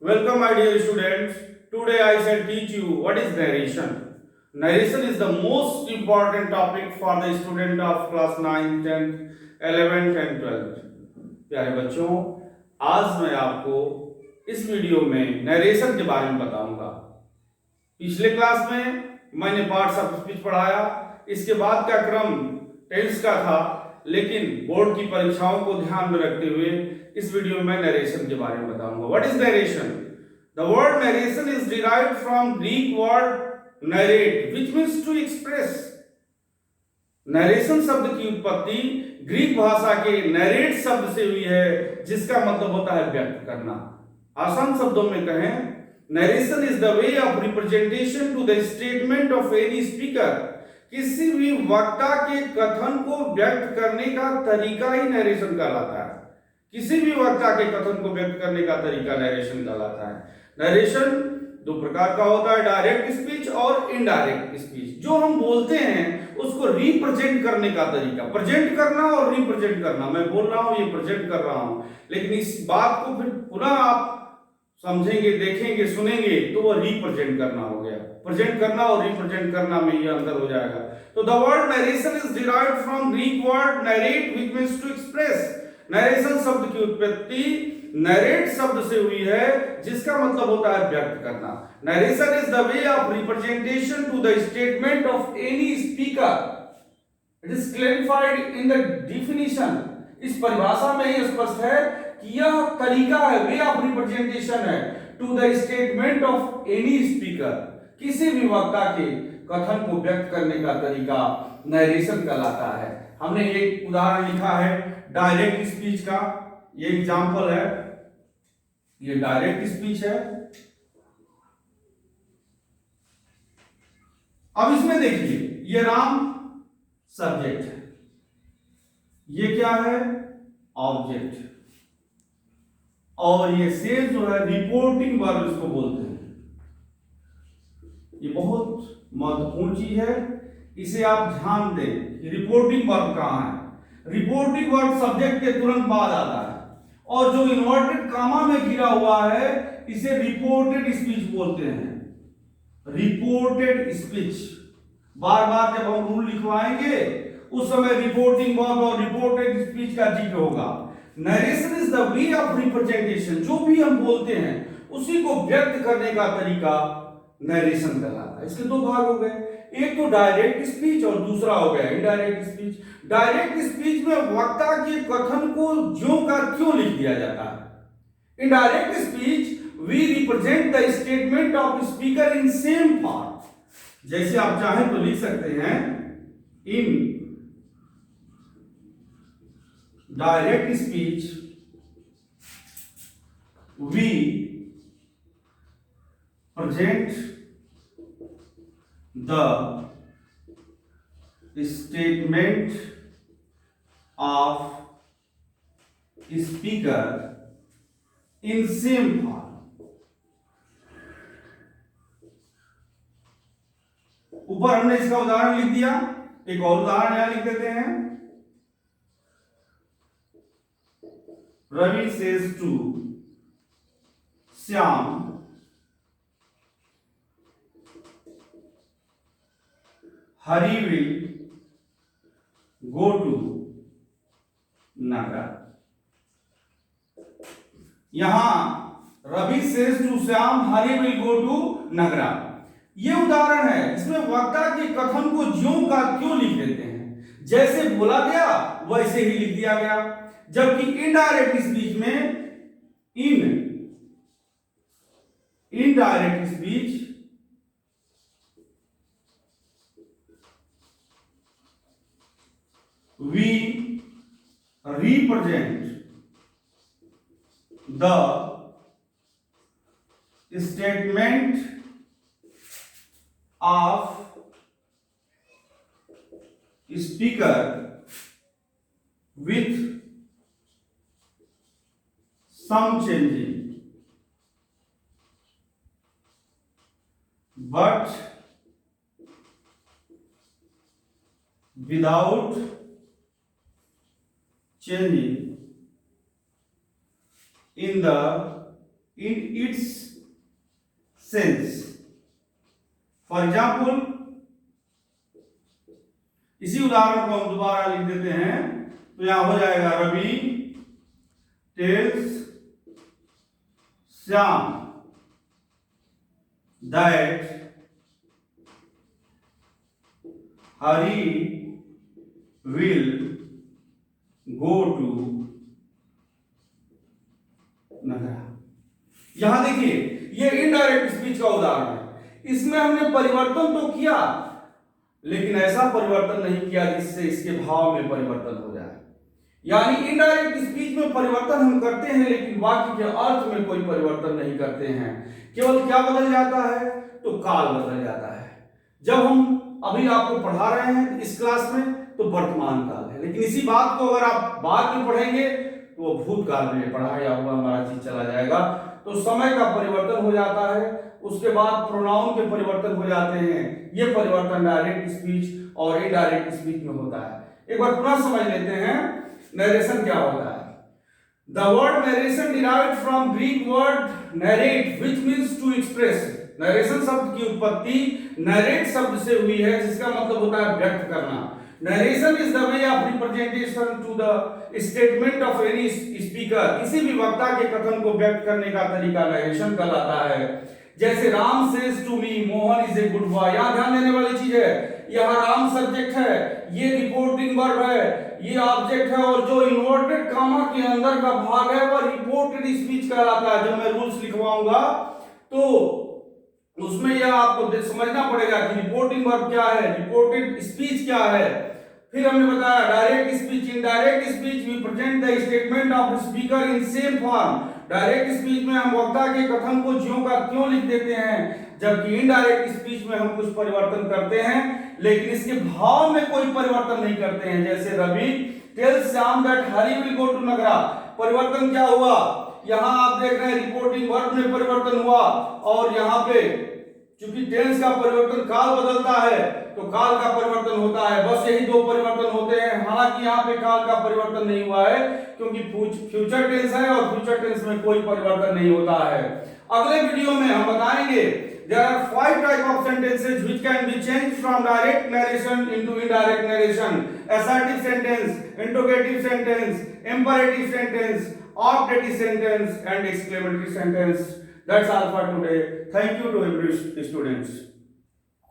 Welcome, my dear students. Today I shall teach you what is narration. Narration is the most important topic for the student of class 9, 10th, 11th and 12th. प्यारे बच्चों, आज मैं आपको इस video में narration के बारे में बताऊंगा। पिछले क्लास में मैंने पार्ट्स ऑफ स्पीच पढ़ाया, इसके बाद का क्रम टेंस का था, लेकिन बोर्ड की परीक्षाओं को ध्यान में रखते हुए इस वीडियो में नरेशन के बारे में बताऊंगा। What is narration? The word narration is derived from Greek word narrate which means to express. Narration शब्द की उत्पत्ति ग्रीक भाषा के नरेट शब्द से हुई है, जिसका मतलब होता है व्यक्त करना। आसान शब्दों में कहें, narration is the way of representation to the statement of any speaker. किसी भी वक्ता के कथन को व्यक्त करने का तरीका ही नरेशन कहलाता है। किसी भी वक्ता के कथन को व्यक्त करने का तरीका नरेशन कहलाता है। नरेशन दो प्रकार का होता है, डायरेक्ट स्पीच और इनडायरेक्ट स्पीच। जो हम बोलते हैं उसको रिप्रेजेंट करने का तरीका, प्रेजेंट करना और रिप्रेजेंट करना। मैं बोल रहा हूं, ये प्रेजेंट कर रहा हूं, लेकिन इस बात को फिर पुनः आप समझेंगे, देखेंगे, सुनेंगे तो वो रिप्रेजेंट करना हो गया। प्रेजेंट करना और रिप्रेजेंट करना में ये अंतर हो जाएगा। तो the word narration is derived from Greek word narrate which means to express. Narration शब्द की उत्पत्ति नरेट शब्द से हुई है, जिसका मतलब होता है व्यक्त करना। Narration is the way of representation to the statement of any speaker. It is clarified in the definition. इस परिभाषा में ही स्पष्ट है कि यह तरीका है, वे ऑफ रिप्रेजेंटेशन है to the statement of any speaker. किसी भी वक्ता के कथन को व्यक्त करने का तरीका नरेशन कहलाता है। हमने एक उदाहरण लिखा है डायरेक्ट स्पीच का, ये एग्जांपल है, ये डायरेक्ट स्पीच है। अब इसमें देखिए, ये राम सब्जेक्ट है, ये क्या है? ऑब्जेक्ट। और ये से जो है रिपोर्टिंग वर्ब इसको बोलते हैं। ये बहुत महत्वपूर्ण चीज है, इसे आप ध्यान दें। रिपोर्टिंग वर्ब कहां है? रिपोर्टिंग वर्ब सब्जेक्ट के तुरंत बाद आता है, और जो इन्वर्टेड कामा में घिरा हुआ है इसे रिपोर्टेड स्पीच बोलते हैं। Reported speech. बार बार जब हम रूल लिखवाएंगे उस समय रिपोर्टिंग वर्ब और रिपोर्टेड स्पीच का जिक्र होगा। Narration is the way of representation. जो भी हम बोलते हैं उसी को व्यक्त करने का तरीका नरेशन कहलाता है। इसके दो भाग हो गए, एक तो डायरेक्ट स्पीच और दूसरा हो गया इनडायरेक्ट स्पीच। डायरेक्ट स्पीच में वक्ता के कथन को ज्यों का त्यों लिख दिया जाता है। Indirect speech we represent the statement of speaker in same form. जैसे आप चाहें तो लिख सकते हैं, in direct speech we present the statement of speaker in same form। ऊपर हमने इसका उदाहरण लिख दिया, एक और उदाहरण यहां लिख देते हैं। Ravi says to Shyam Hari will go to Nagra। यहां Ravi says to Shyam Hari will go to Nagra. ये उदाहरण है, इसमें वक्ता के कथन को ज्यों का त्यों लिख देते हैं। जैसे बोला गया वैसे ही लिख दिया गया। जबकि इनडायरेक्ट स्पीच में indirect speech we represent the statement of speaker with some changing, but without changing in the in its sense. For example, इसी उदाहरण को हम दोबारा लिख देते हैं, तो यहां हो जाएगा Ravi tells Shyam that Hari will go to नगरा। यहां देखिए, ये इनडायरेक्ट स्पीच का उदाहरण है। इसमें हमने परिवर्तन तो किया, लेकिन ऐसा परिवर्तन नहीं किया जिससे इसके भाव में परिवर्तन हो जाए। यानी इनडायरेक्ट स्पीच में परिवर्तन हम करते हैं, लेकिन वाक्य के अर्थ में कोई परिवर्तन नहीं करते हैं। केवल क्या बदल जाता है, तो काल बदल जाता है। जब हम अभी आपको पढ़ा रहे हैं इस क्लास में, तो वर्तमान काल है, लेकिन इसी बात को अगर आप बाद में पढ़ेंगे तो वो भूतकाल में पढ़ाया हुआ हमारा चीज चला जाएगा। तो समय का परिवर्तन हो जाता है, उसके बाद प्रोनाउन के परिवर्तन हो जाते हैं। ये परिवर्तन डायरेक्ट स्पीच और इनडायरेक्ट स्पीच में होता है। एक बार पुनः समझ लेते हैं नरेशन क्या होता है। The word narration derived from Greek word narrate, which means to express. Narration शब्द की उत्पत्ति नरेट शब्द से हुई है, जिसका मतलब होता है व्यक्त करना। Narration is the way of representation to the statement of any speaker. किसी भी वक्ता के कथन को व्यक्त करने का तरीका नरेशन कहलाता है। जैसे Ram says to me Mohan is a good boy. यहां ध्यान देने वाली चीज है, यहां राम सब्जेक्ट है, ये रिपोर्टिंग वर्ब है, ये ऑब्जेक्ट है, और जो इन्वर्टेड कामा के अंदर का भाग है वह रिपोर्टेड स्पीच कहलाता है। जब मैं रूल्स लिखवाऊंगा तो उसमें यह आपको समझना पड़ेगा कि रिपोर्टिंग वर्ब क्या है, रिपोर्टेड स्पीच क्या है। फिर हमने बताया direct speech, indirect speech we present the statement of speaker in same form. Direct speech में हम वक्ता के कथन को ज्यों का त्यों लिख देते हैं, जबकि इनडायरेक्ट स्पीच में हम कुछ परिवर्तन करते हैं, लेकिन इसके भाव में कोई परिवर्तन नहीं करते हैं। जैसे Ravi tells Shyam that Hari will go to Nagra. परिवर्तन क्या हुआ, यहां आप देख रहे हैं रिपोर्टिंग वर्ब में परिवर्तन हुआ, और यहां पे चूंकि टेंस का परिवर्तन काल बदलता है तो काल का परिवर्तन होता है। बस यही दो परिवर्तन होते हैं। हालांकि यहाँ पे काल का परिवर्तन नहीं हुआ है, क्योंकि फ्यूचर टेंस है और फ्यूचर टेंस में कोई परिवर्तन नहीं होता है। अगले वीडियो में हम बताएंगे there are 5 type of sentences which can be changed from direct narration into indirect narration: assertive sentence, interrogative sentence, imperative sentence, optative sentence, and exclamatory sentence. That's all for today. Thank you to every students.